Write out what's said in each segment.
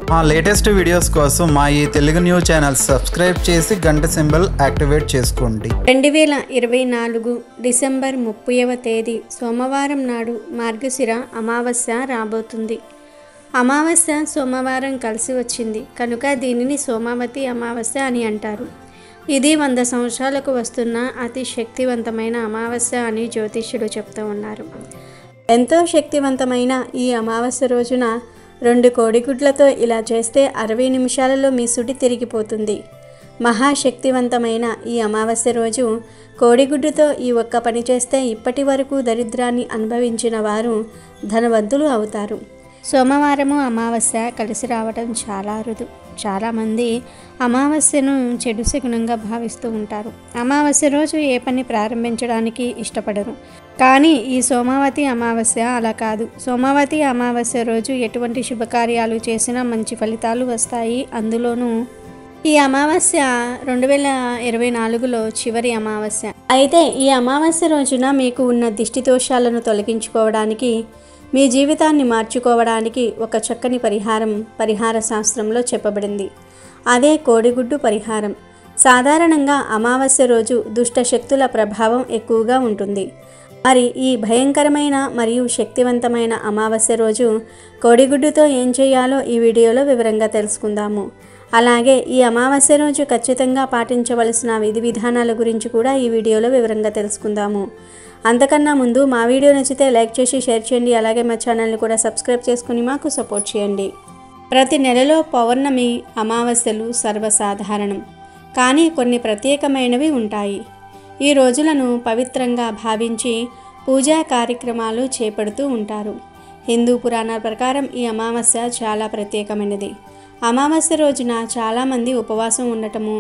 మా latest videos కోసం మా ఈ తెలుగు న్యూస్ ఛానల్ సబ్స్క్రైబ్ చేసి గంట సింబల్ యాక్టివేట్ చేసుకోండి. 2024 డిసెంబర్ 30వ తేదీ సోమవారం నాడు మార్గశిర అమావాస్య రాబోతుంది. అమావాస్య సోమవారం కలిసి వచ్చింది కనుక దీనిని సోమావతి అమావాస్య అని అంటారు. ఇది 100 సంవత్సరాలకు వస్తున్న అతి శక్తివంతమైన అమావాస్య అని జ్యోతిష్యులు చెప్తూ ఉన్నారు. ఎంతో శక్తివంతమైన ఈ అమావాస్య రోజున 2 కోడిగుడ్లతో ఇలా చేస్తే 60 నిమిషాలలో మీ సుడి తిరిగిపోతుంది. మహాశక్తివంతమైన ఈ అమావాస్య రోజు కోడిగుడ్డుతో ఈ ఒక్క పని చేస్తే ఇప్పటి వరకు దరిద్రాన్ని అనుభవించిన వారు ధనవంతులు అవుతారు. సోమవారము అమావాస్య కలిసి రావడం చాలా అరుదు. చాలామంది అమావాస్యను చెడు శకునంగా భావిస్తూ ఉంటారు. అమావాస్య రోజు ఏ పని ప్రారంభించడానికి ఇష్టపడరు. కానీ ఈ సోమావతి అమావాస్య అలా కాదు. సోమావతి అమావాస్య రోజు ఎటువంటి శుభకార్యాలు చేసినా మంచి ఫలితాలు వస్తాయి. అందులోనూ ఈ అమావాస్య 2024లో చివరి అమావాస్య. అయితే ఈ అమావాస్య రోజున మీకు ఉన్న దిష్టి దోషాలను తొలగించుకోవడానికి, మీ జీవితాన్ని మార్చుకోవడానికి ఒక చక్కని పరిహార శాస్త్రంలో చెప్పబడింది. అదే కోడిగుడ్డు పరిహారం. సాధారణంగా అమావాస్య రోజు దుష్ట శక్తుల ప్రభావం ఎక్కువగా ఉంటుంది. మరి ఈ భయంకరమైన మరియు శక్తివంతమైన అమావాస్య రోజు కోడిగుడ్డుతో ఏం చేయాలో ఈ వీడియోలో వివరంగా తెలుసుకుందాము. అలాగే ఈ అమావాస్య రోజు ఖచ్చితంగా పాటించవలసిన విధి విధానాల గురించి కూడా ఈ వీడియోలో వివరంగా తెలుసుకుందాము. అంతకన్నా ముందు మా వీడియో నచ్చితే లైక్ చేసి షేర్ చేయండి. అలాగే మా ఛానల్ని కూడా సబ్స్క్రైబ్ చేసుకుని మాకు సపోర్ట్ చేయండి. ప్రతి నెలలో పౌర్ణమి అమావాస్యలు సర్వసాధారణం. కానీ కొన్ని ప్రత్యేకమైనవి ఉంటాయి. ఈ రోజులను పవిత్రంగా భావించి పూజా కార్యక్రమాలు చేపడుతూ ఉంటారు. హిందూ పురాణాల ప్రకారం ఈ అమావాస్య చాలా ప్రత్యేకమైనది. అమావాస్య రోజున చాలామంది ఉపవాసం ఉండటము,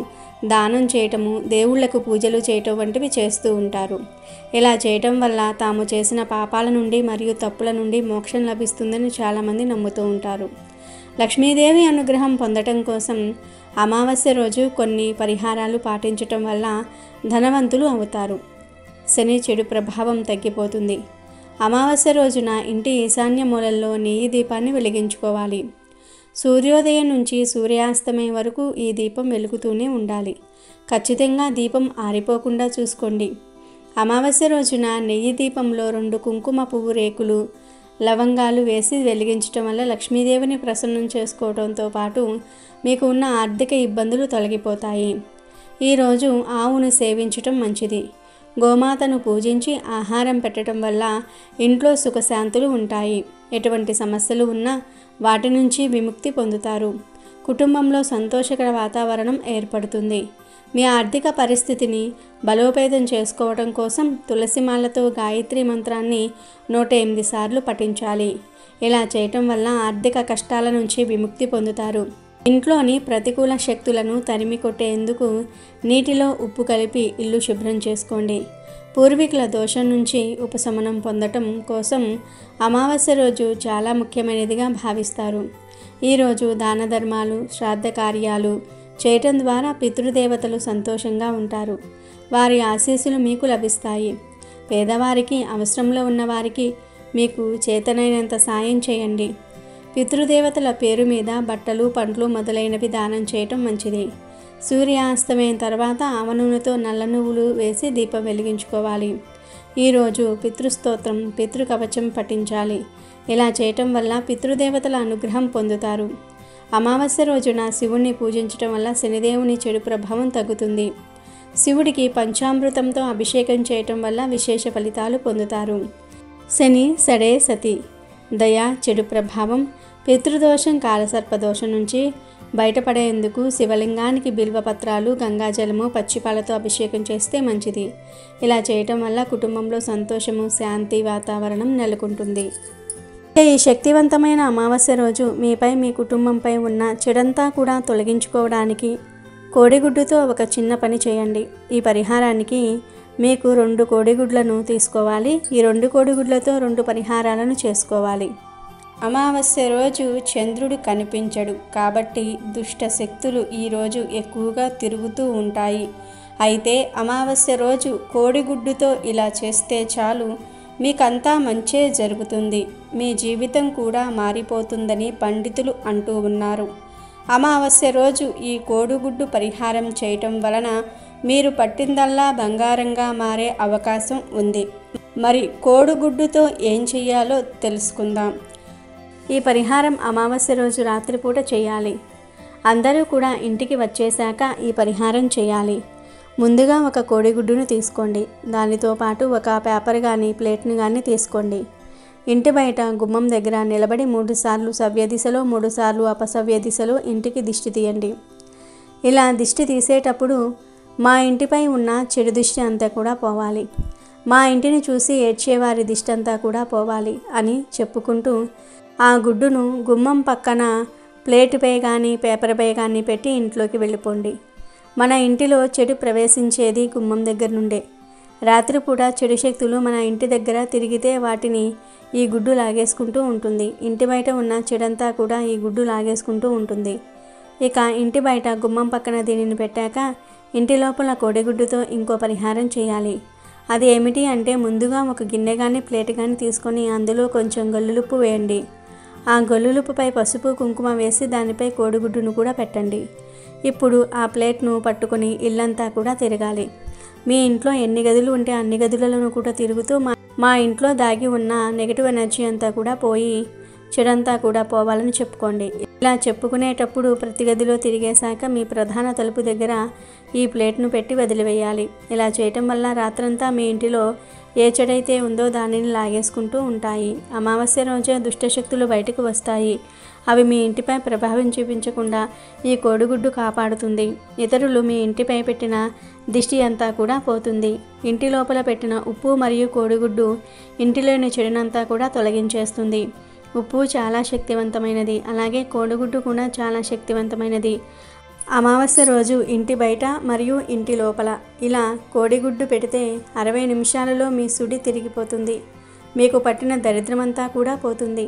దానం చేయటము, దేవుళ్లకు పూజలు చేయటం వంటివి చేస్తూ ఉంటారు. ఇలా చేయటం వల్ల తాము చేసిన పాపాల నుండి మరియు తప్పుల నుండి మోక్షం లభిస్తుందని చాలామంది నమ్ముతూ ఉంటారు. లక్ష్మీదేవి అనుగ్రహం పొందటం కోసం అమావాస్య రోజు కొన్ని పరిహారాలు పాటించటం వల్ల ధనవంతులు అవుతారు. శని చెడు ప్రభావం తగ్గిపోతుంది. అమావాస్య రోజున ఇంటి ఈశాన్య మూలల్లో నెయ్యి దీపాన్ని వెలిగించుకోవాలి. సూర్యోదయం నుంచి సూర్యాస్తమయం వరకు ఈ దీపం వెలుగుతూనే ఉండాలి. ఖచ్చితంగా దీపం ఆరిపోకుండా చూసుకోండి. అమావాస్య రోజున నెయ్యి దీపంలో 2 కుంకుమ పువ్వు రేకులు, లవంగాలు వేసి వెలిగించడం వల్ల లక్ష్మీదేవిని ప్రసన్నం చేసుకోవడంతో పాటు మీకు ఉన్న ఆర్థిక ఇబ్బందులు తొలగిపోతాయి. ఈరోజు ఆవును సేవించటం మంచిది. గోమాతను పూజించి ఆహారం పెట్టడం వల్ల ఇంట్లో సుఖశాంతులు ఉంటాయి. ఎటువంటి సమస్యలు ఉన్నా వాటి నుంచి విముక్తి పొందుతారు. కుటుంబంలో సంతోషకర వాతావరణం ఏర్పడుతుంది. మీ ఆర్థిక పరిస్థితిని బలోపేతం చేసుకోవడం కోసం తులసిమాలతో గాయత్రి మంత్రాన్ని 108 సార్లు పఠించాలి. ఇలా చేయటం వల్ల ఆర్థిక కష్టాల నుంచి విముక్తి పొందుతారు. ఇంట్లోని ప్రతికూల శక్తులను తరిమి కొట్టేందుకు నీటిలో ఉప్పు కలిపి ఇల్లు శుభ్రం చేసుకోండి. పూర్వీకుల దోషం నుంచి ఉపశమనం పొందటం కోసం అమావాస్య రోజు చాలా ముఖ్యమైనదిగా భావిస్తారు. ఈరోజు దాన ధర్మాలు, శ్రాద్ధ కార్యాలు చేయటం ద్వారా పితృదేవతలు సంతోషంగా ఉంటారు. వారి ఆశీస్సులు మీకు లభిస్తాయి. పేదవారికి, అవసరంలో ఉన్నవారికి మీకు చేతనైనంత సాయం చేయండి. పితృదేవతల పేరు మీద బట్టలు, పండ్లు మొదలైనవి దానం చేయటం మంచిది. సూర్యాస్తమయం తర్వాత ఆవ నూనెతో నల్ల నువ్వులు వేసి దీపం వెలిగించుకోవాలి. ఈరోజు పితృస్తోత్రం, పితృకవచం పఠించాలి. ఇలా చేయటం వల్ల పితృదేవతల అనుగ్రహం పొందుతారు. అమావాస్య రోజున శివుణ్ణి పూజించటం వల్ల శనిదేవుని చెడు ప్రభావం తగ్గుతుంది. శివుడికి పంచామృతంతో అభిషేకం చేయటం వల్ల విశేష ఫలితాలు పొందుతారు. శని సడే సతి, దయ, చెడు ప్రభావం, పితృదోషం, కాలసర్పదోషం నుంచి బయటపడేందుకు శివలింగానికి బిల్వపత్రాలు, గంగాజలము, పచ్చిపాలతో అభిషేకం చేస్తే మంచిది. ఇలా చేయటం వల్ల కుటుంబంలో సంతోషము, శాంతి వాతావరణం నెలకొంటుంది. ఈ శక్తివంతమైన అమావాస్య రోజు మీపై, మీ కుటుంబంపై ఉన్న చెడంతా కూడా తొలగించుకోవడానికి కోడిగుడ్డుతో ఒక చిన్న పని చేయండి. ఈ పరిహారానికి మీకు 2 కోడిగుడ్లను తీసుకోవాలి. ఈ 2 కోడిగుడ్లతో 2 పరిహారాలను చేసుకోవాలి. అమావాస్య రోజు చంద్రుడు కనిపించడు కాబట్టి దుష్ట శక్తులు ఈరోజు ఎక్కువగా తిరుగుతూ ఉంటాయి. అయితే అమావాస్య రోజు కోడిగుడ్డుతో ఇలా చేస్తే చాలు మీకంతా మంచే జరుగుతుంది, మీ జీవితం కూడా మారిపోతుందని పండితులు అంటూ ఉన్నారు. అమావాస్య రోజు ఈ కోడిగుడ్డు పరిహారం చేయటం వలన మీరు పట్టిందల్లా బంగారంగా మారే అవకాశం ఉంది. మరి కోడిగుడ్డుతో ఏం చెయ్యాలో తెలుసుకుందాం. ఈ పరిహారం అమావాస్య రోజు రాత్రిపూట చేయాలి. అందరూ కూడా ఇంటికి వచ్చేశాక ఈ పరిహారం చేయాలి. ముందుగా ఒక కోడిగుడ్డును తీసుకోండి. దానితో పాటు ఒక పేపర్ కానీ ప్లేట్ని కానీ తీసుకోండి. ఇంటి బయట గుమ్మం దగ్గర నిలబడి 3 సార్లు సవ్య దిశలో 3 సార్లు అపసవ్య దిశలో ఇంటికి దిష్టి తీయండి. ఇలా దిష్టి తీసేటప్పుడు మా ఇంటిపై ఉన్న చెడు దిష్టి అంతా కూడా పోవాలి, మా ఇంటిని చూసి ఏడ్చేవారి దిష్టి అంతా కూడా పోవాలి అని చెప్పుకుంటూ ఆ గుడ్డును గుమ్మం పక్కన ప్లేటుపై కానీ పేపర్పై కానీ పెట్టి ఇంట్లోకి వెళ్ళిపోండి. మన ఇంటిలో చెడు ప్రవేశించేది గుమ్మం దగ్గర నుండే. రాత్రిపూట చెడు శక్తులు మన ఇంటి దగ్గర తిరిగితే వాటిని ఈ గుడ్డు లాగేసుకుంటూ ఉంటుంది. ఇంటి బయట ఉన్న చెడంతా కూడా ఈ గుడ్డు లాగేసుకుంటూ ఉంటుంది. ఇక ఇంటి బయట గుమ్మం పక్కన దీనిని పెట్టాక ఇంటి లోపల కోడిగుడ్డుతో ఇంకో పరిహారం చేయాలి. అది ఏమిటి అంటే ముందుగా ఒక గిన్నె కానీ ప్లేట్ కానీ తీసుకొని అందులో కొంచెం గల్లులుప్పు వేయండి. ఆ గల్లులుప్పుపై పసుపు కుంకుమ వేసి దానిపై కోడిగుడ్డును కూడా పెట్టండి. ఇప్పుడు ఆ ప్లేట్ను పట్టుకొని ఇల్లంతా కూడా తిరగాలి. మీ ఇంట్లో ఎన్ని గదులు ఉంటే అన్ని గదులను కూడా తిరుగుతూ మా ఇంట్లో దాగి ఉన్న నెగిటివ్ ఎనర్జీ అంతా కూడా పోయి చెడంతా కూడా పోవాలని చెప్పుకోండి. ఇలా చెప్పుకునేటప్పుడు ప్రతి గదిలో తిరిగేశాక మీ ప్రధాన తలుపు దగ్గర ఈ ప్లేట్ను పెట్టి వదిలివేయాలి. ఇలా చేయటం వల్ల రాత్రంతా మీ ఇంటిలో ఏ చెడైతే ఉందో దానిని లాగేసుకుంటూ ఉంటాయి. అమావాస్య రోజే దుష్టశక్తులు బయటకు వస్తాయి. అవి మీ ఇంటిపై ప్రభావం చూపించకుండా ఈ కోడిగుడ్డు కాపాడుతుంది. ఇతరులు మీ ఇంటిపై పెట్టిన దిష్టి అంతా కూడా పోతుంది. ఇంటి లోపల పెట్టిన ఉప్పు మరియు కోడిగుడ్డు ఇంటిలోని చెడునంతా కూడా తొలగించేస్తుంది. ఉప్పు చాలా శక్తివంతమైనది, అలాగే కోడిగుడ్డు కూడా చాలా శక్తివంతమైనది. అమావాస్య రోజు ఇంటి బయట మరియు ఇంటి లోపల ఇలా కోడిగుడ్డు పెడితే 60 నిమిషాలలో మీ సుడి తిరిగిపోతుంది. మీకు పట్టిన దరిద్రమంతా కూడా పోతుంది.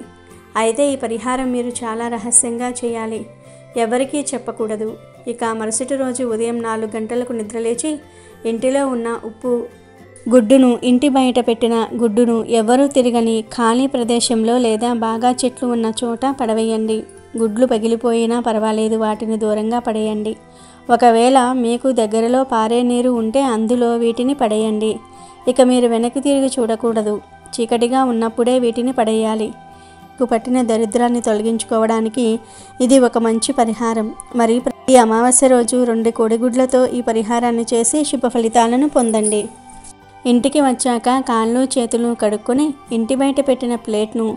అయితే ఈ పరిహారం మీరు చాలా రహస్యంగా చేయాలి, ఎవరికీ చెప్పకూడదు. ఇక మరుసటి రోజు ఉదయం 4 గంటలకు నిద్రలేచి ఇంటిలో ఉన్న ఉప్పు గుడ్డును ఇంటి బయట పెట్టిన గుడ్డును ఎవరూ తిరగని ఖాళీ ప్రదేశంలో లేదా బాగా చెట్లు ఉన్న చోట పడవేయండి. గుడ్లు పగిలిపోయినా పర్వాలేదు, వాటిని దూరంగా పడేయండి. ఒకవేళ మీకు దగ్గరలో పారే నీరు ఉంటే అందులో వీటిని పడేయండి. ఇక మీరు వెనక్కి తిరిగి చూడకూడదు. చీకటిగా ఉన్నప్పుడే వీటిని పడేయాలి. మీకు పట్టిన దరిద్రాన్ని తొలగించుకోవడానికి ఇది ఒక మంచి పరిహారం. మరి ఈ అమావాస్య రోజు 2 కోడిగుడ్లతో ఈ పరిహారాన్ని చేసి శుభ ఫలితాలను పొందండి. ఇంటికి వచ్చాక కాళ్ళు చేతులు కడుక్కొని ఇంటి బయట పెట్టిన ప్లేట్ను,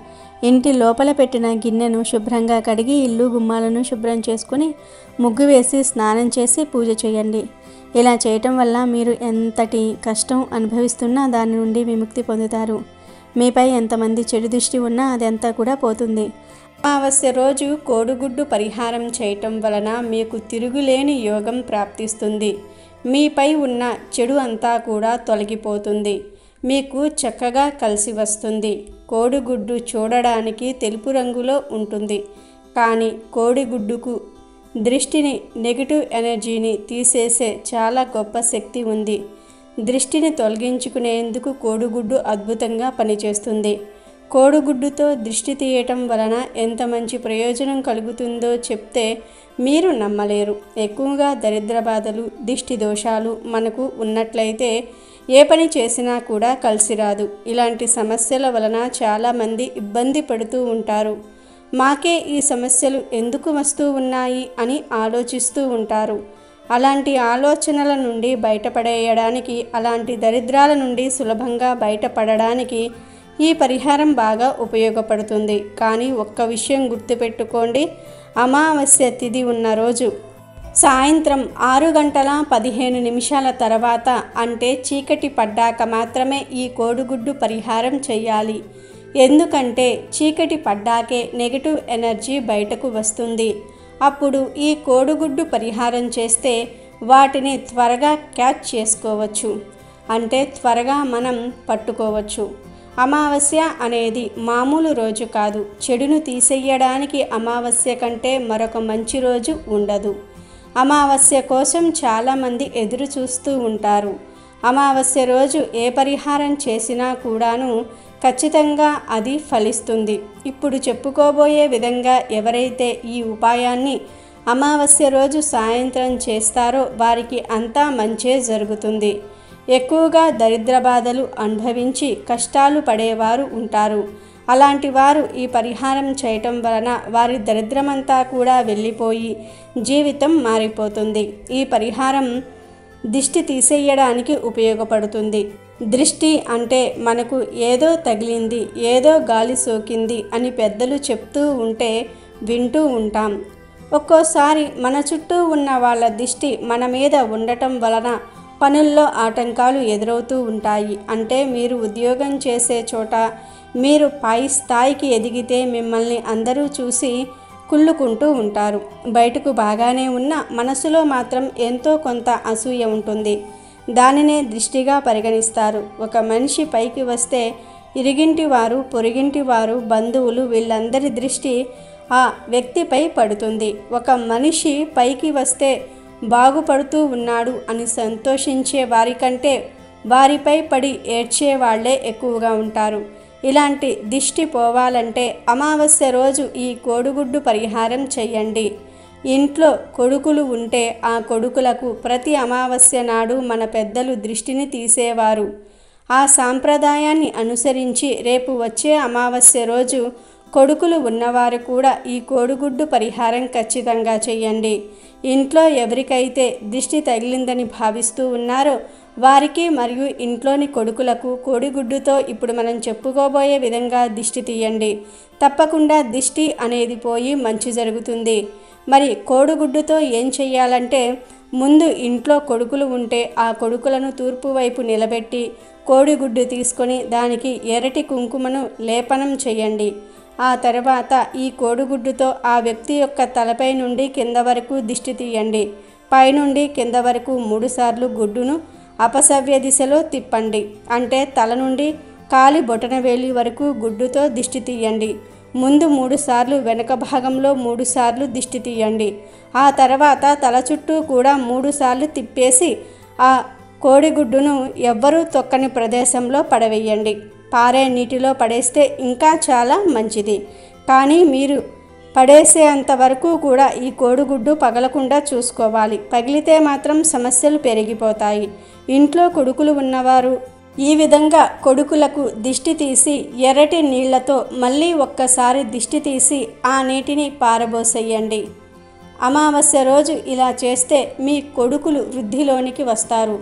ఇంటి లోపల పెట్టిన గిన్నెను శుభ్రంగా కడిగి ఇల్లు గుమ్మాలను శుభ్రం చేసుకుని ముగ్గు వేసి స్నానం చేసి పూజ చేయండి. ఇలా చేయటం వల్ల మీరు ఎంతటి కష్టం అనుభవిస్తున్నా దాని నుండి విముక్తి పొందుతారు. మీపై ఎంతమంది చెడు దృష్టి ఉన్నా అదంతా కూడా పోతుంది. అమావాస్య రోజు కోడిగుడ్డు పరిహారం చేయటం వలన మీకు తిరుగులేని యోగం ప్రాప్తిస్తుంది. మీపై ఉన్న చెడు అంతా కూడా తొలగిపోతుంది. మీకు చక్కగా కలిసి వస్తుంది. కోడిగుడ్డు చూడడానికి తెలుపు రంగులో ఉంటుంది, కానీ కోడిగుడ్డుకు దృష్టిని, నెగిటివ్ ఎనర్జీని తీసేసే చాలా గొప్ప శక్తి ఉంది. దృష్టిని తొలగించుకునేందుకు కోడిగుడ్డు అద్భుతంగా పనిచేస్తుంది. కోడిగుడ్డుతో దృష్టి తీయటం వలన ఎంత మంచి ప్రయోజనం కలుగుతుందో చెప్తే మీరు నమ్మలేరు. ఎక్కువగా దరిద్ర బాధలు, దిష్టి దోషాలు మనకు ఉన్నట్లయితే ఏ పని చేసినా కూడా కలిసి రాదు. ఇలాంటి సమస్యల వలన చాలామంది ఇబ్బంది పడుతూ ఉంటారు. మాకే ఈ సమస్యలు ఎందుకు వస్తూ ఉన్నాయి అని ఆలోచిస్తూ ఉంటారు. అలాంటి ఆలోచనల నుండి బయటపడేయడానికి, అలాంటి దరిద్రాల నుండి సులభంగా బయటపడడానికి ఈ పరిహారం బాగా ఉపయోగపడుతుంది. కానీ ఒక్క విషయం గుర్తుపెట్టుకోండి, అమావాస్య తిథి ఉన్న రోజు సాయంత్రం 6:15 తర్వాత, అంటే చీకటి పడ్డాక మాత్రమే ఈ కోడిగుడ్డు పరిహారం చేయాలి. ఎందుకంటే చీకటి పడ్డాకే నెగిటివ్ ఎనర్జీ బయటకు వస్తుంది. అప్పుడు ఈ కోడిగుడ్డు పరిహారం చేస్తే వాటిని త్వరగా క్యాచ్ చేసుకోవచ్చు, అంటే త్వరగా మనం పట్టుకోవచ్చు. అమావాస్య అనేది మామూలు రోజు కాదు. చెడును తీసేయడానికి అమావాస్య కంటే మరొక మంచి రోజు ఉండదు. అమావాస్య కోసం చాలామంది ఎదురు చూస్తూ ఉంటారు. అమావాస్య రోజు ఏ పరిహారం చేసినా కూడాను ఖచ్చితంగా అది ఫలిస్తుంది. ఇప్పుడు చెప్పుకోబోయే విధంగా ఎవరైతే ఈ ఉపాయాన్ని అమావాస్య రోజు సాయంత్రం చేస్తారో వారికి అంతా మంచే జరుగుతుంది. ఎక్కువగా దరిద్ర బాధలు అనుభవించి కష్టాలు పడేవారు ఉంటారు. అలాంటి వారు ఈ పరిహారం చేయటం వలన వారి దరిద్రమంతా కూడా వెళ్ళిపోయి జీవితం మారిపోతుంది. ఈ పరిహారం దిష్టి తీసేయడానికి ఉపయోగపడుతుంది. దృష్టి అంటే మనకు ఏదో తగిలింది, ఏదో గాలి సోకింది అని పెద్దలు చెప్తూ ఉంటే వింటూ ఉంటాం. ఒక్కోసారి మన చుట్టూ ఉన్న వాళ్ళ దిష్టి మన మీద ఉండటం వలన పనుల్లో ఆటంకాలు ఎదురవుతూ ఉంటాయి. అంటే మీరు ఉద్యోగం చేసే చోట మీరు పై స్థాయికి ఎదిగితే మిమ్మల్ని అందరూ చూసి కుళ్ళుకుంటూ ఉంటారు. బయటకు బాగానే ఉన్న మనసులో మాత్రం ఎంతో కొంత అసూయ ఉంటుంది. దానినే దృష్టిగా పరిగణిస్తారు. ఒక మనిషి పైకి వస్తే ఇరిగింటి వారు, పొరిగింటి వారు, బంధువులు వీళ్ళందరి దృష్టి ఆ వ్యక్తిపై పడుతుంది. ఒక మనిషి పైకి వస్తే బాగుపడుతూ ఉన్నాడు అని సంతోషించే వారికంటే వారిపై పడి ఏడ్చే వాళ్లే ఎక్కువగా ఉంటారు. ఇలాంటి దిష్టి పోవాలంటే అమావాస్య రోజు ఈ కోడిగుడ్డు పరిహారం చేయండి. ఇంట్లో కొడుకులు ఉంటే ఆ కొడుకులకు ప్రతి అమావాస్య నాడు మన పెద్దలు దృష్టిని తీసేవారు. ఆ సాంప్రదాయాన్ని అనుసరించి రేపు వచ్చే అమావాస్య రోజు కొడుకులు ఉన్నవారు కూడా ఈ కోడిగుడ్డు పరిహారం ఖచ్చితంగా చేయండి. ఇంట్లో ఎవరికైతే దిష్టి తగిలిందని భావిస్తూ ఉన్నారో వారికి మరియు ఇంట్లోని కొడుకులకు కోడిగుడ్డుతో ఇప్పుడు మనం చెప్పుకోబోయే విధంగా దిష్టి తీయండి. తప్పకుండా దిష్టి అనేది పోయి మంచి జరుగుతుంది. మరి కోడిగుడ్డుతో ఏం చెయ్యాలంటే, ముందు ఇంట్లో కొడుకులు ఉంటే ఆ కొడుకులను తూర్పు వైపు నిలబెట్టి కోడిగుడ్డు తీసుకొని దానికి ఎర్రటి కుంకుమను లేపనం చేయండి. ఆ తర్వాత ఈ కోడిగుడ్డుతో ఆ వ్యక్తి యొక్క తలపై నుండి కింద వరకు దిష్టి తీయండి. పైనుండి కింద వరకు 3 సార్లు గుడ్డును అపసవ్య దిశలో తిప్పండి. అంటే తల నుండి కాలి బొటనవేలి వరకు గుడ్డుతో దిష్టి తీయండి. ముందు 3 సార్లు, వెనక భాగంలో 3 సార్లు దిష్టి తీయండి. ఆ తర్వాత తల చుట్టూ కూడా 3 సార్లు తిప్పేసి ఆ కోడిగుడ్డును ఎవ్వరూ తొక్కని ప్రదేశంలో పడవేయండి. పారే నీటిలో పడేస్తే ఇంకా చాలా మంచిది. కానీ మీరు పడేసే అంతవరకు కూడా ఈ కోడిగుడ్డు పగలకుండా చూసుకోవాలి. పగిలితే మాత్రం సమస్యలు పెరిగిపోతాయి. ఇంట్లో కొడుకులు ఉన్నవారు ఈ విధంగా కొడుకులకు దిష్టి తీసి ఎర్రటి నీళ్లతో మళ్ళీ ఒక్కసారి దిష్టి తీసి ఆ నీటిని పారబోసేయండి. అమావాస్య రోజు ఇలా చేస్తే మీ కొడుకులు వృద్ధిలోనికి వస్తారు.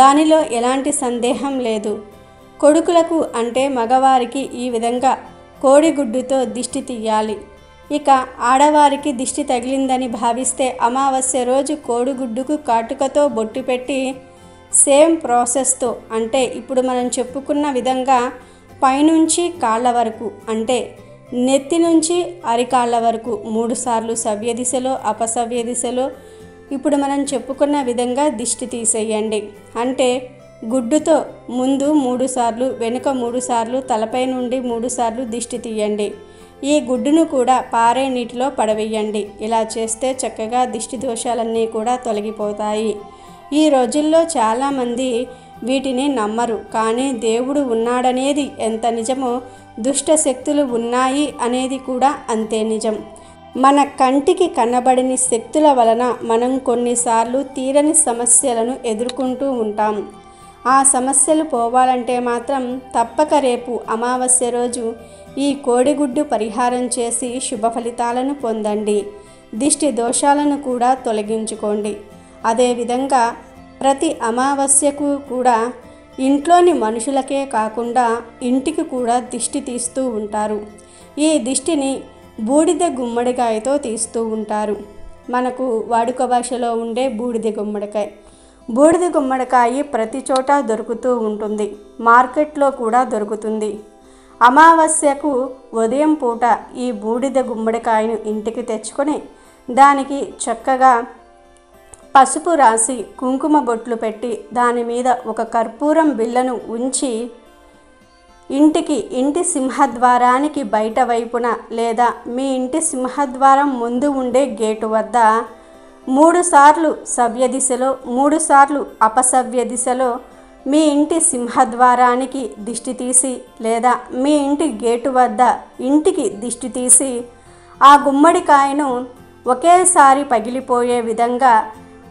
దానిలో ఎలాంటి సందేహం లేదు. కొడుకులకు అంటే మగవారికి ఈ విధంగా కోడిగుడ్డుతో దిష్టి తీయాలి. ఇక ఆడవారికి దిష్టి తగిలిందని భావిస్తే అమావాస్య రోజు కోడిగుడ్డుకు కాటుకతో బొట్టు పెట్టి సేమ్ ప్రాసెస్తో, అంటే ఇప్పుడు మనం చెప్పుకున్న విధంగా పైనుంచి కాళ్ళ వరకు, అంటే నెత్తి నుంచి అరికాళ్ళ వరకు 3 సార్లు సవ్య దిశలో, అపసవ్య దిశలో ఇప్పుడు మనం చెప్పుకున్న విధంగా దిష్టి తీసేయండి. అంటే గుడ్డుతో ముందు 3 సార్లు, వెనుక 3 సార్లు, తలపై నుండి 3 సార్లు దిష్టి తీయండి. ఈ గుడ్డును కూడా పారే నీటిలో పడవేయండి. ఇలా చేస్తే చక్కగా దిష్టి దోషాలన్నీ కూడా తొలగిపోతాయి. ఈ రోజుల్లో చాలామంది వీటిని నమ్మరు. కానీ దేవుడు ఉన్నాడనేది ఎంత నిజమో దుష్ట శక్తులు ఉన్నాయి అనేది కూడా అంతే నిజం. మన కంటికి కనబడని శక్తుల వలన మనం కొన్నిసార్లు తీరని సమస్యలను ఎదుర్కొంటూ ఉంటాం. ఆ సమస్యలు పోవాలంటే మాత్రం తప్పక రేపు అమావాస్య రోజు ఈ కోడిగుడ్డు పరిహారం చేసి శుభ ఫలితాలను పొందండి. దిష్టి దోషాలను కూడా తొలగించుకోండి. అదేవిధంగా ప్రతి అమావాస్యకు కూడా ఇంట్లోని మనుషులకే కాకుండా ఇంటికి కూడా దిష్టి తీస్తూ ఉంటారు. ఈ దిష్టిని బూడిద గుమ్మడికాయతో తీస్తూ ఉంటారు. మనకు వాడుక భాషలో ఉండే బూడిద గుమ్మడికాయ. బూడిద గుమ్మడికాయ ప్రతి చోట దొరుకుతూ ఉంటుంది. మార్కెట్లో కూడా దొరుకుతుంది. అమావాస్యకు ఉదయం పూట ఈ బూడిద గుమ్మడికాయను ఇంటికి తెచ్చుకొని దానికి చక్కగా పసుపు రాసి కుంకుమ బొట్లు పెట్టి దాని మీద ఒక కర్పూరం బిళ్ళను ఉంచి ఇంటి సింహద్వారానికి బయట వైపున లేదా మీ ఇంటి సింహద్వారం ముందు ఉండే గేటు వద్ద 3 సార్లు సవ్య దిశలో, 3 సార్లు అపసవ్య దిశలో మీ ఇంటి సింహద్వారానికి దిష్టి తీసి లేదా మీ ఇంటి గేటు వద్ద ఇంటికి దిష్టి తీసి ఆ గుమ్మడికాయను ఒకేసారి పగిలిపోయే విధంగా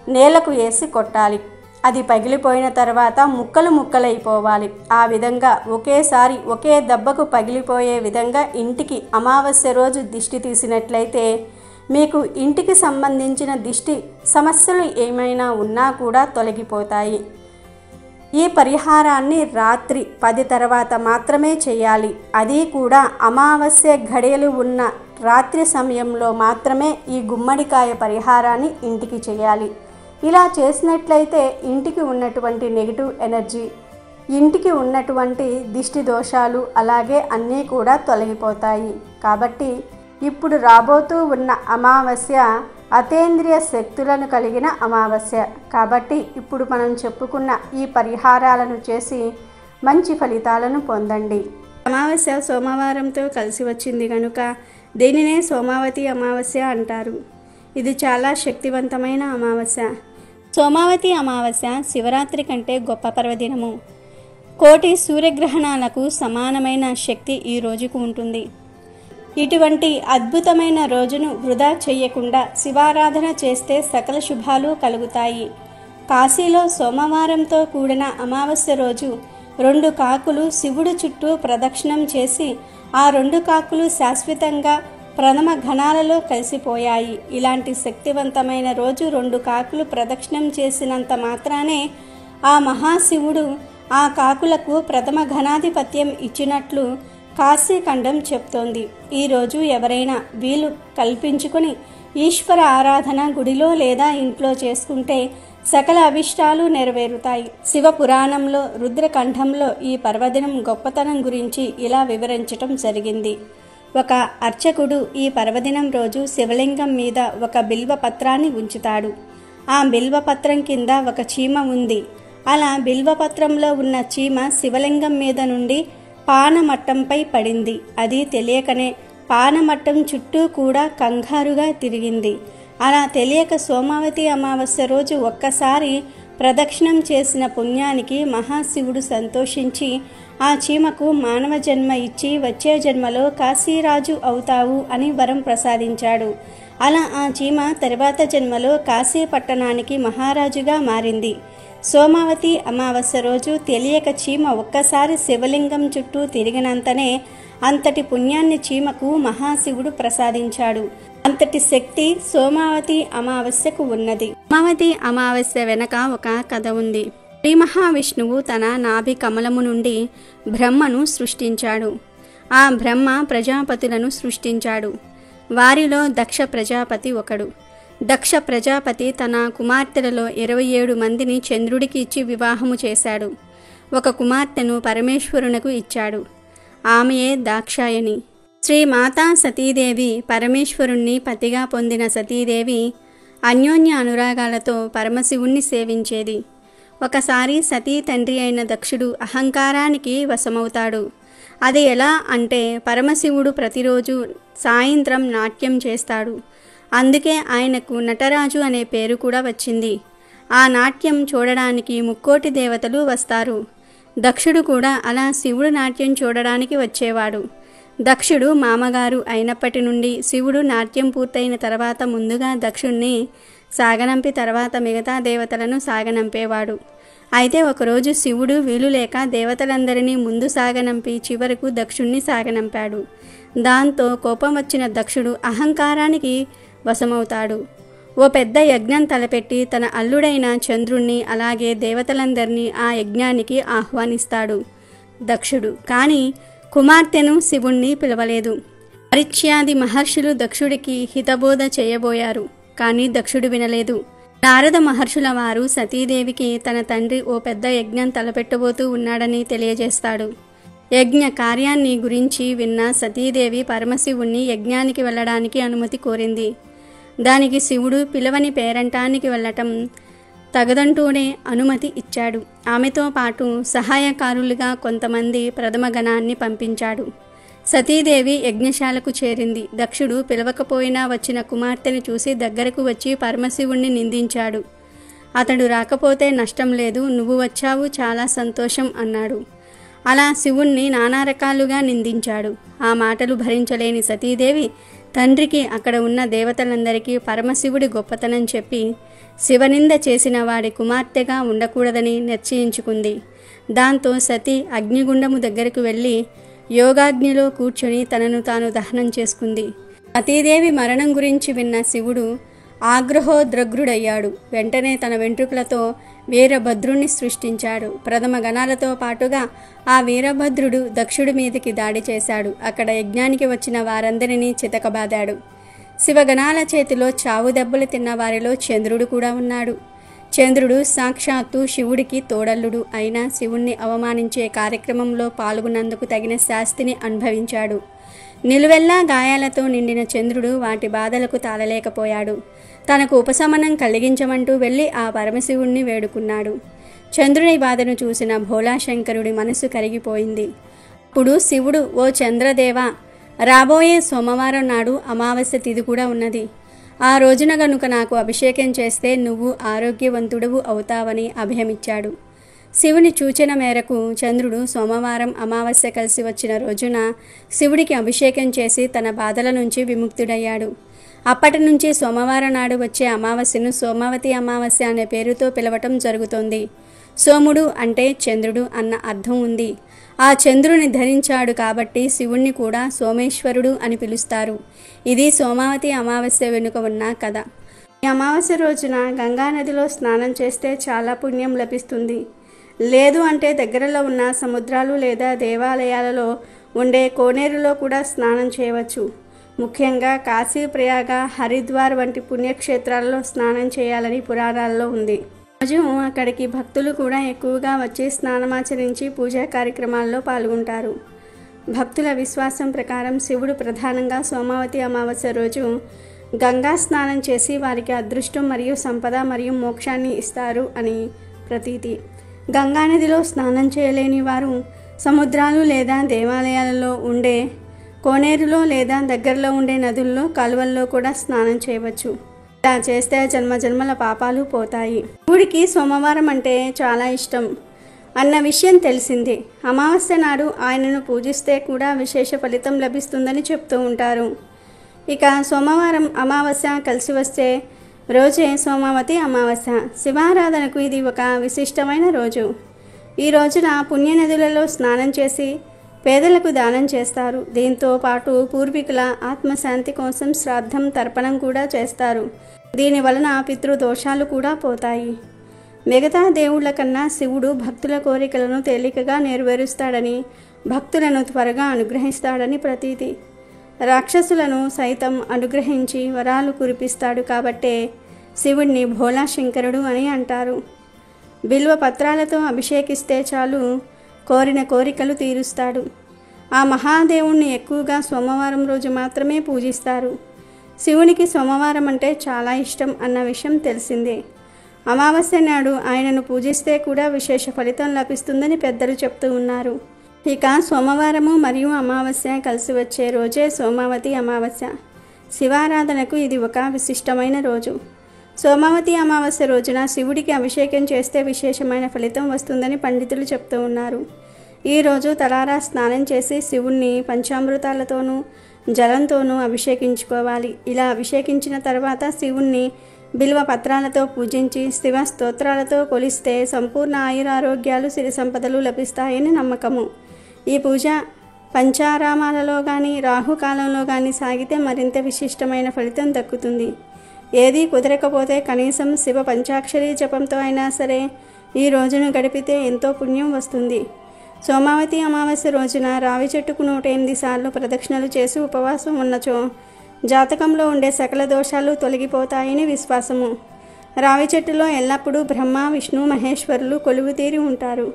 నేలకు వేసి కొట్టాలి. అది పగిలిపోయిన తర్వాత ముక్కలు ముక్కలైపోవాలి. ఆ విధంగా ఒకేసారి ఒకే దెబ్బకు పగిలిపోయే విధంగా ఇంటికి అమావాస్య రోజు దిష్టి తీసినట్లయితే మీకు ఇంటికి సంబంధించిన దిష్టి సమస్యలు ఏమైనా ఉన్నా కూడా తొలగిపోతాయి. ఈ పరిహారాన్ని రాత్రి 10 తర్వాత మాత్రమే చేయాలి. అది కూడా అమావాస్య ఘడియలు ఉన్న రాత్రి సమయంలో మాత్రమే ఈ గుమ్మడికాయ పరిహారాన్ని ఇంటికి చేయాలి. ఇలా చేసినట్లయితే ఇంటికి ఉన్నటువంటి నెగిటివ్ ఎనర్జీ, ఇంటికి ఉన్నటువంటి దిష్టి దోషాలు అలాగే అన్నీ కూడా తొలగిపోతాయి. కాబట్టి ఇప్పుడు రాబోతూ ఉన్న అమావాస్య అతీంద్రియ శక్తులను కలిగిన అమావాస్య. కాబట్టి ఇప్పుడు మనం చెప్పుకున్న ఈ పరిహారాలను చేసి మంచి ఫలితాలను పొందండి. అమావాస్య సోమవారంతో కలిసి వచ్చింది కనుక దీనినే సోమావతి అమావాస్య అంటారు. ఇది చాలా శక్తివంతమైన అమావాస్య. సోమావతి అమావాస్య శివరాత్రి కంటే గొప్ప పర్వదినము. కోటి సూర్యగ్రహణాలకు సమానమైన శక్తి ఈ రోజుకు ఉంటుంది. ఇటువంటి అద్భుతమైన రోజును వృధా చేయకుండా శివారాధన చేస్తే సకల శుభాలు కలుగుతాయి. కాశీలో సోమవారంతో కూడిన అమావాస్య రోజు 2 కాకులు శివుడి చుట్టూ ప్రదక్షిణం చేసి ఆ 2 కాకులు శాశ్వతంగా ప్రథమ ఘనాలలో కలిసిపోయాయి. ఇలాంటి శక్తివంతమైన రోజు 2 కాకులు ప్రదక్షిణం చేసినంత మాత్రానే ఆ మహాశివుడు ఆ కాకులకు ప్రథమ ఘనాధిపత్యం ఇచ్చినట్లు కాశీఖండం చెప్తోంది. ఈరోజు ఎవరైనా వీలు కల్పించుకొని ఈశ్వర ఆరాధన గుడిలో లేదా ఇంట్లో చేసుకుంటే సకల అభిష్టాలు నెరవేరుతాయి. శివ పురాణంలో రుద్రకంఠంలో ఈ పర్వదినం గొప్పతనం గురించి ఇలా వివరించటం జరిగింది. ఒక అర్చకుడు ఈ పర్వదినం రోజు శివలింగం మీద ఒక బిల్వ పత్రాన్ని ఉంచుతాడు. ఆ బిల్వపత్రం కింద ఒక చీమ ఉంది. అలా బిల్వపత్రంలో ఉన్న చీమ శివలింగం మీద నుండి పానమట్టంపై పడింది. అది తెలియకనే పానమట్టం చుట్టూ కూడా కంగారుగా తిరిగింది. అలా తెలియక సోమావతి అమావాస్య రోజు ఒక్కసారి ప్రదక్షిణం చేసిన పుణ్యానికి మహాశివుడు సంతోషించి ఆ చీమకు మానవ జన్మ ఇచ్చి వచ్చే జన్మలో కాశీరాజు అవుతావు అని వరం ప్రసాదించాడు. అలా ఆ చీమ తర్వాత జన్మలో కాశీ పట్టణానికి మహారాజుగా మారింది. సోమావతి అమావాస్య రోజు తెలియక చీమ ఒక్కసారి శివలింగం చుట్టూ తిరిగినంతనే అంతటి పుణ్యాన్ని చీమకు మహాశివుడు ప్రసాదించాడు. అంతటి శక్తి సోమావతి అమావాస్యకు ఉన్నది. సోమావతి అమావాస్య వెనక ఒక కథ ఉంది. శ్రీ మహావిష్ణువు తన నాభి కమలము నుండి బ్రహ్మను సృష్టించాడు. ఆ బ్రహ్మ ప్రజాపతులను సృష్టించాడు. వారిలో దక్ష ప్రజాపతి ఒకడు. దక్ష ప్రజాపతి తన కుమార్తెలలో 27 మందిని చంద్రుడికి ఇచ్చి వివాహము చేశాడు. ఒక కుమార్తెను పరమేశ్వరునకు ఇచ్చాడు. ఆమెయే దాక్షాయణి. శ్రీ మాతా సతీదేవి పరమేశ్వరుణ్ణి పతిగా పొందిన సతీదేవి అన్యోన్య అనురాగాలతో పరమశివుణ్ణి సేవించేది. ఒకసారి సతీ తండ్రి అయిన దక్షుడు అహంకారానికి వశమవుతాడు. అది ఎలా అంటే పరమశివుడు ప్రతిరోజు సాయంత్రం నాట్యం చేస్తాడు. అందుకే ఆయనకు నటరాజు అనే పేరు కూడా వచ్చింది. ఆ నాట్యం చూడడానికి ముక్కోటి దేవతలు వస్తారు. దక్షుడు కూడా అలా శివుడు నాట్యం చూడడానికి వచ్చేవాడు. దక్షుడు మామగారు అయినప్పటి నుండి శివుడు నాట్యం పూర్తయిన తర్వాత ముందుగా దక్షుణ్ణి సాగనంపి తర్వాత మిగతా దేవతలను సాగనంపేవాడు. అయితే ఒకరోజు శివుడు వీలు లేక దేవతలందరినీ ముందు సాగనంపి చివరకు దక్షుణ్ణి సాగనంపాడు. దాంతో కోపం వచ్చిన దక్షుడు అహంకారానికి వశమవుతాడు. ఓ పెద్ద యజ్ఞం తలపెట్టి తన అల్లుడైన చంద్రుణ్ణి అలాగే దేవతలందరినీ ఆ యజ్ఞానికి ఆహ్వానిస్తాడు దక్షుడు. కానీ కుమార్తెను శివుణ్ణి పిలవలేదు. పరిచ్యాది మహర్షులు దక్షుడికి హితబోధ చేయబోయారు. కానీ దక్షుడు వినలేదు. నారద మహర్షుల వారు సతీదేవికి తన తండ్రి ఓ పెద్ద యజ్ఞం తలపెట్టబోతూ ఉన్నాడని తెలియజేస్తాడు. యజ్ఞ కార్యాన్ని గురించి విన్న సతీదేవి పరమశివుణ్ణి యజ్ఞానికి వెళ్ళడానికి అనుమతి కోరింది. దానికి శివుడు పిలవని పేరంటానికి వెళ్ళటం తగదంటూనే అనుమతి ఇచ్చాడు. ఆమెతో పాటు సహాయకారులుగా కొంతమంది ప్రథమ గణాన్ని పంపించాడు. సతీదేవి యజ్ఞశాలకు చేరింది. దక్షుడు పిలవకపోయినా వచ్చిన కుమార్తెను చూసి దగ్గరకు వచ్చి పరమశివుణ్ణి నిందించాడు. అతడు రాకపోతే నష్టం లేదు, నువ్వు వచ్చావు, చాలా సంతోషం అన్నాడు. అలా శివుణ్ణి నానా రకాలుగా నిందించాడు. ఆ మాటలు భరించలేని సతీదేవి తండ్రికి అక్కడ ఉన్న దేవతలందరికీ పరమశివుడి గొప్పతనం చెప్పి శివనింద చేసిన వాడి కుమార్తెగా ఉండకూడదని నిశ్చయించుకుంది. దాంతో సతీ అగ్నిగుండము దగ్గరకు వెళ్ళి యోగాగ్నిలో కూర్చొని తనను తాను దహనం చేసుకుంది. సతీదేవి మరణం గురించి విన్న శివుడు ఆగ్రహోద్రగ్రుడయ్యాడు. వెంటనే తన వెంట్రుకలతో వీరభద్రుణ్ణి సృష్టించాడు. ప్రథమ గణాలతో పాటుగా ఆ వీరభద్రుడు దక్షుడి మీదకి దాడి చేశాడు. అక్కడ యజ్ఞానికి వచ్చిన వారందరినీ చితకబాదాడు. శివగణాల చేతిలో చావు దెబ్బలు తిన్న వారిలో చంద్రుడు కూడా ఉన్నాడు. చంద్రుడు సాక్షాత్తు శివుడికి తోడల్లుడు అయినా శివుణ్ణి అవమానించే కార్యక్రమంలో పాల్గొన్నందుకు తగిన శాస్తిని అనుభవించాడు. నిలువెల్లా గాయాలతో నిండిన చంద్రుడు వాటి బాధలకు తాళలేకపోయాడు. తనకు ఉపశమనం కలిగించమంటూ వెళ్ళి ఆ పరమశివుణ్ణి వేడుకున్నాడు. చంద్రుని బాధను చూసిన భోళాశంకరుడి మనసు కరిగిపోయింది. అప్పుడు శివుడు, ఓ చంద్రదేవా, రాబోయే సోమవారం నాడు అమావాస్య తిథి కూడా ఉన్నది. ఆ రోజున గనుక నాకు అభిషేకం చేస్తే నువ్వు ఆరోగ్యవంతుడవు అవుతావని అభయమిచ్చాడు. శివుని సూచన మేరకు చంద్రుడు సోమవారం అమావాస్య కలిసి వచ్చిన రోజున శివుడికి అభిషేకం చేసి తన బాధల నుంచి విముక్తుడయ్యాడు. అప్పటి నుంచి సోమవారం నాడు వచ్చే అమావాస్యను సోమావతి అమావాస్య అనే పేరుతో పిలవటం జరుగుతోంది. సోముడు అంటే చంద్రుడు అన్న అర్థం ఉంది. ఆ చంద్రుని ధరించాడు కాబట్టి శివుణ్ణి కూడా సోమేశ్వరుడు అని పిలుస్తారు. ఇది సోమావతి అమావాస్య వెనుక ఉన్న కథ. ఈ అమావాస్య రోజున గంగానదిలో స్నానం చేస్తే చాలా పుణ్యం లభిస్తుంది. లేదు అంటే దగ్గరలో ఉన్న సముద్రాలు లేదా దేవాలయాలలో ఉండే కోనేరులో కూడా స్నానం చేయవచ్చు. ముఖ్యంగా కాశీ, ప్రయాగ, హరిద్వార్ వంటి పుణ్యక్షేత్రాలలో స్నానం చేయాలని పురాణాల్లో ఉంది. రోజు అక్కడికి భక్తులు కూడా ఎక్కువగా వచ్చి స్నానమాచరించి పూజా కార్యక్రమాల్లో పాల్గొంటారు. భక్తుల విశ్వాసం ప్రకారం శివుడు ప్రధానంగా సోమావతి అమావాస్య రోజు గంగా స్నానం చేసి వారికి అదృష్టం మరియు సంపద మరియు మోక్షాన్ని ఇస్తారు అని ప్రతీతి. గంగానదిలో స్నానం చేయలేని వారు సముద్రాలు లేదా దేవాలయాలలో ఉండే కోనేరులో లేదా దగ్గరలో ఉండే నదుల్లో, కాలువల్లో కూడా స్నానం చేయవచ్చు. ఇలా చేస్తే జన్మజన్మల పాపాలు పోతాయి. శివుడికి సోమవారం అంటే చాలా ఇష్టం అన్న విషయం తెలిసిందే. అమావాస్య నాడు ఆయనను పూజిస్తే కూడా విశేష ఫలితం లభిస్తుందని చెప్తూ ఉంటారు. ఇక సోమవారం అమావాస్య కలిసి వస్తే రోజే సోమావతి అమావాస్య. శివారాధనకు ఇది ఒక విశిష్టమైన రోజు. ఈ రోజున పుణ్యనదులలో స్నానం చేసి పేదలకు దానం చేస్తారు. దీంతో పాటు పూర్వీకుల ఆత్మశాంతి కోసం శ్రాద్ధం, తర్పణం కూడా చేస్తారు. దీని వలన పితృదోషాలు కూడా పోతాయి. మిగతా దేవుళ్ల కన్నా శివుడు భక్తుల కోరికలను తేలికగా నెరవేరుస్తాడని, భక్తులను త్వరగా అనుగ్రహిస్తాడని ప్రతీతి. రాక్షసులను సైతం అనుగ్రహించి వరాలు కురిపిస్తాడు కాబట్టే శివుడిని భోళాశంకరుడు అని అంటారు. బిల్వ పత్రాలతో అభిషేకిస్తే చాలు కోరిన కోరికలు తీరుస్తాడు. ఆ మహాదేవుణ్ణి ఎక్కువగా సోమవారం రోజు మాత్రమే పూజిస్తారు. శివునికి సోమవారం అంటే చాలా ఇష్టం అన్న విషయం తెలిసిందే. అమావాస్య నాడు ఆయనను పూజిస్తే కూడా విశేష ఫలితం లభిస్తుందని పెద్దలు చెప్తూ ఉన్నారు. ఇక సోమవారము మరియు అమావాస్య కలిసి వచ్చే రోజే సోమావతి అమావాస్య. శివారాధనకు ఇది ఒక విశిష్టమైన రోజు. సోమావతి అమావాస్య రోజున శివుడికి అభిషేకం చేస్తే విశేషమైన ఫలితం వస్తుందని పండితులు చెప్తూ ఉన్నారు. ఈరోజు తలారా స్నానం చేసి శివుణ్ణి పంచామృతాలతోనూ జలంతోనూ అభిషేకించుకోవాలి. ఇలా అభిషేకించిన తర్వాత శివుణ్ణి బిల్వ పత్రాలతో పూజించి శివ స్తోత్రాలతో కొలిస్తే సంపూర్ణ ఆయురారోగ్యాలు, సిరి సంపదలు లభిస్తాయని నమ్మకము. ఈ పూజ పంచారామాలలో కానీ రాహుకాలంలో కానీ సాగితే మరింత విశిష్టమైన ఫలితం దక్కుతుంది. ఏదీ కుదరకపోతే కనీసం శివ పంచాక్షరి జపంతో అయినా సరే ఈ రోజును గడిపితే ఎంతో పుణ్యం వస్తుంది. సోమావతి అమావాస్య రోజున రావి చెట్టుకు 108 సార్లు ప్రదక్షిణలు చేసి ఉపవాసం ఉన్నచో జాతకంలో ఉండే సకల దోషాలు తొలగిపోతాయని విశ్వాసము. రావి చెట్టులో ఎల్లప్పుడూ బ్రహ్మ, విష్ణు, మహేశ్వరులు కొలువుతీరి ఉంటారు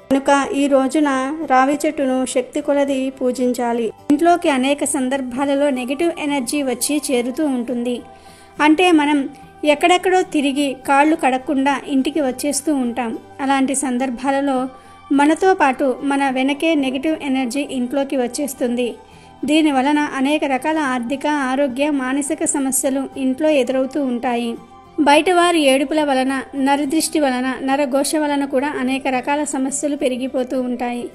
కనుక ఈ రోజున రావి చెట్టును శక్తి కొలది పూజించాలి. ఇంట్లోకి అనేక సందర్భాలలో నెగిటివ్ ఎనర్జీ వచ్చి చేరుతూ ఉంటుంది. అంటే మనం ఎక్కడెక్కడో తిరిగి కాళ్ళు కడగకుండా ఇంటికి వచ్చేస్తూ ఉంటాం. అలాంటి సందర్భాలలో మనతో పాటు మన వెనకే నెగిటివ్ ఎనర్జీ ఇంట్లోకి వచ్చేస్తుంది. దీని వలన అనేక రకాల ఆర్థిక, ఆరోగ్య, మానసిక సమస్యలు ఇంట్లో ఎదురవుతూ ఉంటాయి. బయటవారి ఏడుపుల వలన, నరదృష్టి వలన, నరఘోష వలన కూడా అనేక రకాల సమస్యలు పెరిగిపోతూ ఉంటాయి.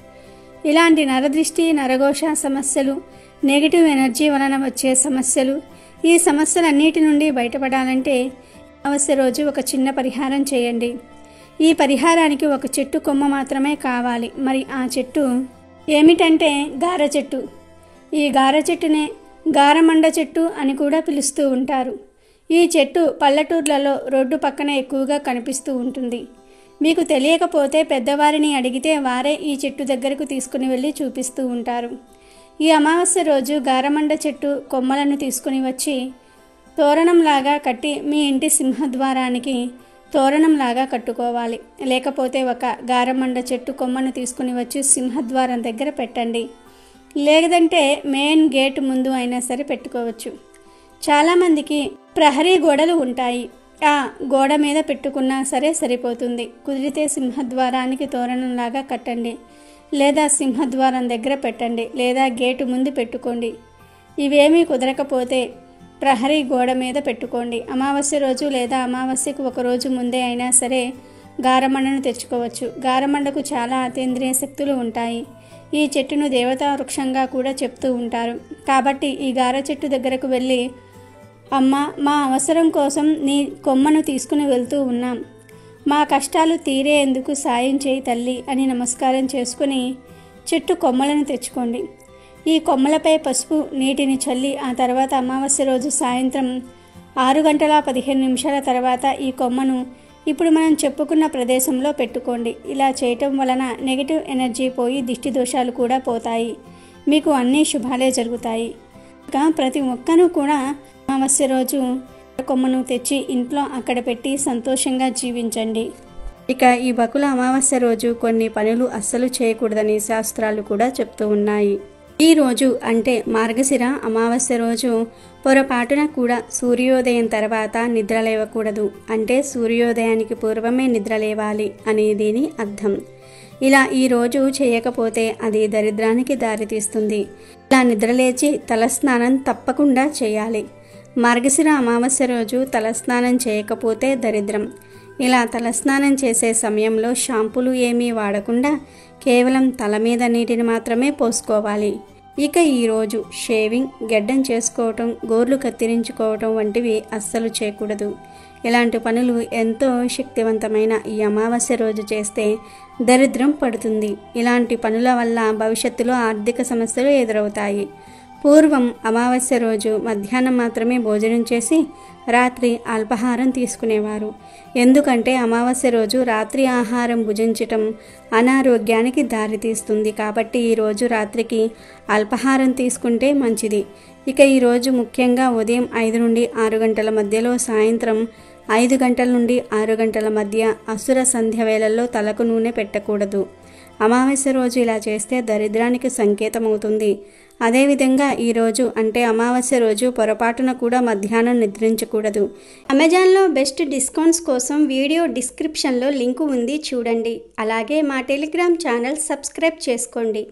ఇలాంటి నరదృష్టి, నరఘోష సమస్యలు, నెగిటివ్ ఎనర్జీ వలన వచ్చే సమస్యలు, ఈ సమస్యలన్నిటి నుండి బయటపడాలంటే అమావాస్య రోజు ఒక చిన్న పరిహారం చేయండి. ఈ పరిహారానికి ఒక చెట్టు కొమ్మ మాత్రమే కావాలి. మరి ఆ చెట్టు ఏమిటంటే గార చెట్టు. ఈ గార చెట్టునే గారమండ చెట్టు అని కూడా పిలుస్తూ ఉంటారు. ఈ చెట్టు పల్లెటూర్లలో రోడ్డు పక్కన ఎక్కువగా కనిపిస్తూ ఉంటుంది. మీకు తెలియకపోతే పెద్దవారిని అడిగితే వారే ఈ చెట్టు దగ్గరకు తీసుకుని వెళ్ళి చూపిస్తూ ఉంటారు. ఈ అమావాస్య రోజు గారమండ చెట్టు కొమ్మలను తీసుకుని వచ్చి తోరణంలాగా కట్టి మీ ఇంటి సింహద్వారానికి తోరణంలాగా కట్టుకోవాలి. లేకపోతే ఒక గారమండ చెట్టు కొమ్మను తీసుకుని వచ్చి సింహద్వారం దగ్గర పెట్టండి. లేదంటే మెయిన్ గేట్ ముందు అయినా సరే పెట్టుకోవచ్చు. చాలామందికి ప్రహరీ గోడలు ఉంటాయి. ఆ గోడ మీద పెట్టుకున్నా సరే సరిపోతుంది. కుదిరితే సింహద్వారానికి తోరణంలాగా కట్టండి, లేదా సింహద్వారం దగ్గర పెట్టండి, లేదా గేటు ముందు పెట్టుకోండి. ఇవేమీ కుదరకపోతే ప్రహరీ గోడ మీద పెట్టుకోండి. అమావాస్య రోజు లేదా అమావాస్యకు ఒక రోజు ముందే అయినా సరే గారమండను తెచ్చుకోవచ్చు. గారమండకు చాలా అతీంద్రియ శక్తులు ఉంటాయి. ఈ చెట్టును దేవతా వృక్షంగా కూడా చెప్తూ ఉంటారు. కాబట్టి ఈ గార చెట్టు దగ్గరకు వెళ్ళి, అమ్మ, మా అవసరం కోసం నీ కొమ్మను తీసుకుని వెళ్తూ ఉన్నాం, మా కష్టాలు తీరేందుకు సాయం చేయి తల్లి అని నమస్కారం చేసుకుని చెట్టు కొమ్మలను తెచ్చుకోండి. ఈ కొమ్మలపై పసుపు నీటిని చల్లి ఆ తర్వాత అమావాస్య రోజు సాయంత్రం 6:15 తర్వాత ఈ కొమ్మను ఇప్పుడు మనం చెప్పుకున్న ప్రదేశంలో పెట్టుకోండి. ఇలా చేయటం వలన నెగిటివ్ ఎనర్జీ పోయి దిష్టి దోషాలు కూడా పోతాయి. మీకు అన్ని శుభాలే జరుగుతాయి. ఇంకా ప్రతి ఒక్కరూ కూడా అమావాస్య రోజు కొమ్మను తెచ్చి ఇంట్లో అక్కడ పెట్టి సంతోషంగా జీవించండి. ఇక ఈ బకుల అమావాస్య రోజు కొన్ని పనులు అస్సలు చేయకూడదని శాస్త్రాలు కూడా చెప్తూ ఉన్నాయి. ఈ రోజు అంటే మార్గశిర అమావాస్య రోజు పొరపాటున కూడా సూర్యోదయం తర్వాత నిద్రలేవకూడదు. అంటే సూర్యోదయానికి పూర్వమే నిద్రలేవాలి అని దీని అర్థం. ఇలా ఈరోజు చేయకపోతే అది దరిద్రానికి దారితీస్తుంది. ఇలా నిద్రలేచి తలస్నానం తప్పకుండా చేయాలి. మార్గశిర అమావాస్య రోజు తలస్నానం చేయకపోతే దరిద్రం. ఇలా తలస్నానం చేసే సమయంలో షాంపూలు ఏమీ వాడకుండా కేవలం తల మీద నీటిని మాత్రమే పోసుకోవాలి. ఇక ఈరోజు షేవింగ్, గెడ్డం చేసుకోవటం, గోర్లు కత్తిరించుకోవటం వంటివి అస్సలు చేయకూడదు. ఇలాంటి పనులు ఎంతో శక్తివంతమైన ఈ అమావాస్య రోజు చేస్తే దరిద్రం పడుతుంది. ఇలాంటి పనుల వల్ల భవిష్యత్తులో ఆర్థిక సమస్యలు ఎదురవుతాయి. పూర్వం అమావాస్య రోజు మధ్యాహ్నం మాత్రమే భోజనం చేసి రాత్రి అల్పాహారం తీసుకునేవారు. ఎందుకంటే అమావాస్య రోజు రాత్రి ఆహారం భుజించటం అనారోగ్యానికి దారితీస్తుంది. కాబట్టి ఈరోజు రాత్రికి అల్పాహారం తీసుకుంటే మంచిది. ఇక ఈరోజు ముఖ్యంగా ఉదయం 5 నుండి 6 గంటల మధ్యలో, సాయంత్రం 5 గంటల నుండి 6 గంటల మధ్య అసుర సంధ్య వేళల్లో తలకు నూనె పెట్టకూడదు. అమావాస్య రోజు ఇలా చేస్తే దరిద్రానికి సంకేతమవుతుంది. అదేవిధంగా ఈరోజు అంటే అమావాస్య రోజు పొరపాటున కూడా మధ్యాహ్నం నిద్రించకూడదు. అమెజాన్లో బెస్ట్ డిస్కౌంట్స్ కోసం వీడియో డిస్క్రిప్షన్లో లింకు ఉంది, చూడండి. అలాగే మా టెలిగ్రామ్ ఛానల్ సబ్స్క్రైబ్ చేసుకోండి.